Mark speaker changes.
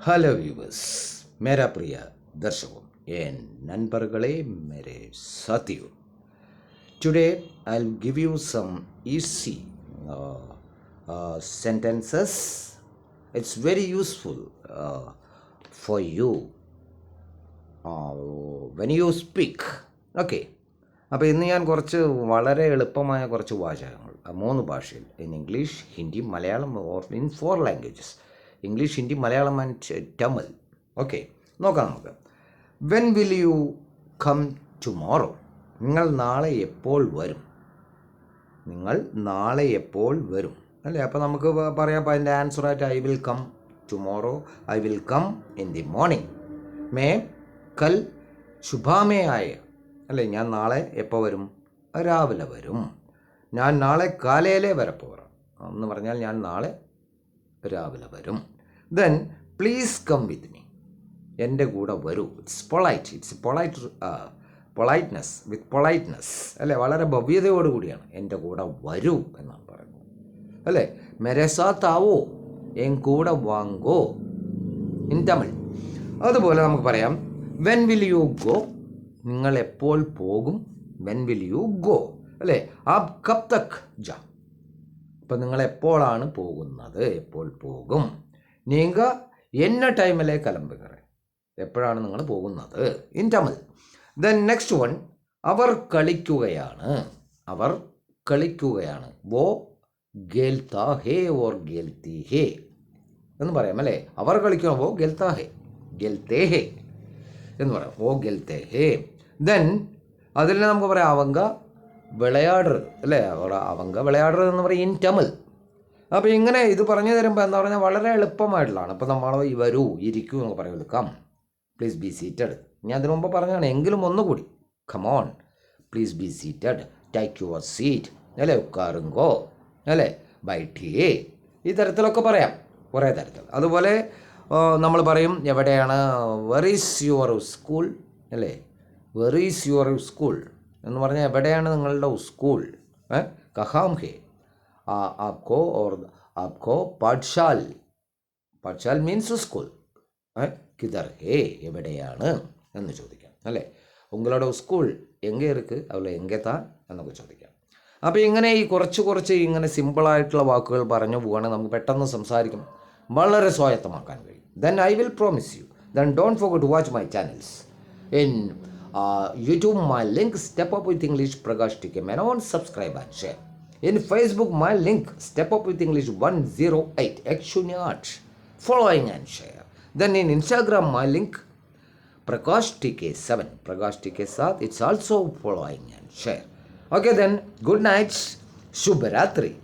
Speaker 1: Hello viewers, मेरा प्रिय दर्शकों एंड नண்பர்களே, मेरे साथियों. Today I'll give you some easy sentences. It's very useful for you when you speak. Okay. അപ്പോൾ ഇന്ന് ഞാൻ കുറച്ച് വളരെ എളുപ്പമായ കുറച്ച് വാചകങ്ങൾ 3 ഭാഷയിൽ in English, Hindi, Malayalam or in 4 languages. English, Hindi, Malayalam and Tamil. Okay, നോക്കാം നമുക്ക്. When will you come tomorrow? നിങ്ങൾ നാളെ എപ്പോൾ വരും? നിങ്ങൾ നാളെ എപ്പോൾ വരും അല്ലേ? അപ്പോൾ നമുക്ക് പറയാം, അപ്പോൾ അതിൻ്റെ ആൻസറായിട്ട് I will come tomorrow, I will come in the morning. മേ കൽ ശുഭാമേ ആയ അല്ലേ? ഞാൻ നാളെ എപ്പോൾ വരും? രാവിലെ വരും. ഞാൻ നാളെ കാലയിലേ വരപ്പോറാം എന്ന് പറഞ്ഞാൽ ഞാൻ നാളെ രാവിലെ വരും. Then please come with me, എൻ്റെ കൂടെ വരൂ. It's polite, it's politeness with politeness അല്ലേ? വളരെ ഭവ്യതയോടുകൂടിയാണ് എൻ്റെ കൂടെ വരൂ എന്നാണ് പറയുന്നത് അല്ലേ? മെരെ സാത്ത് ആവോ, എൻ കൂടെ വാങ്ങോ ഇൻ തമിഴ്. അതുപോലെ നമുക്ക് പറയാം, വെൻ വിൽ യു ഗോ? നിങ്ങൾ എപ്പോൾ പോകും? വെൻ വിൽ യു ഗോ അല്ലേ? ആപ് കബ് തക് ജാ, ഇപ്പം നിങ്ങൾ എപ്പോഴാണ് പോകുന്നത്? എപ്പോൾ പോകും? നീങ്ക എന്ന ടൈമിലെ കിളമ്പുകറ, എപ്പോഴാണ് നിങ്ങൾ പോകുന്നത് in Tamil. Then next one, അവർ കളിക്കുകയാണ്. അവർ കളിക്കുകയാണ്. വോ ഗേൽത്താ ഹേ ഓർ ഗേൽത്തി ഹേ എന്ന് പറയാം അല്ലേ? അവർ കളിക്കുക, വോ ഗേൽത്താ ഹേ, ഗേൽത്തേ ഹേ എന്ന് പറയാം, വോ ഗേൽത്തേ ഹേ. ദെൻ അതിൽ നമുക്ക് പറയാം, അവങ്ക വിളയാടരുത് അല്ലേ? അവങ്ക വിളയാടരുത് എന്ന് പറയും ഇൻ തമിഴ്. അപ്പോൾ ഇങ്ങനെ ഇത് പറഞ്ഞു തരുമ്പോൾ എന്താ പറഞ്ഞാൽ വളരെ എളുപ്പമായിട്ടുള്ളതാണ്. അപ്പോൾ നമ്മൾ വരൂ, ഇരിക്കൂ എന്നൊക്കെ പറയും. Come, please be seated. ഞാൻ അതിനു മുമ്പ് പറഞ്ഞതാണ്, എങ്കിലും ഒന്നുകൂടി, come on please be seated, take your seat അല്ലേ? ഉക്കാറുങ്കോ അല്ലേ? ബൈഠിയേ, ഈ തരത്തിലൊക്കെ പറയാം, കുറേ തരത്തിൽ. അതുപോലെ നമ്മൾ പറയും, എവിടെയാണ്? വെർ ഈസ് യുവർ സ്കൂൾ അല്ലേ? വെർ ഈസ് യുവർ സ്കൂൾ എന്ന് പറഞ്ഞാൽ എവിടെയാണ് നിങ്ങളുടെ സ്കൂൾ? കഹാം ഹേ ആപ്കോ ഓർ ആപ്കോ പാഠ്ശാൽ, പാഠ്ശാൽ മീൻസ് സ്കൂൾ. കിതർ ഹേ, എവിടെയാണ് എന്ന് ചോദിക്കാം അല്ലേ? ഉങ്ങളുടെ സ്കൂൾ എங்கே ഇருக்கு, അതുപോലെ എங்கே താൻ എന്നൊക്കെ ചോദിക്കാം. അപ്പോൾ ഇങ്ങനെ ഈ കുറച്ച് ഇങ്ങനെ സിമ്പിളായിട്ടുള്ള വാക്കുകൾ പറഞ്ഞു പോവുകയാണെങ്കിൽ നമുക്ക് പെട്ടെന്ന് സംസാരിക്കും, വളരെ സ്വായത്തമാക്കാൻ കഴിയും. Then I will promise you. Then don't forget to watch my channels. In YouTube, my link Step Up with English Prakash TK Menon. Subscribe and share. In Facebook, my link Step Up with English 108 Action. Following and share. Then in Instagram, my link Prakash TK7. Prakash TK7. It's also following and share. Okay then. Good night. Shubh Ratri.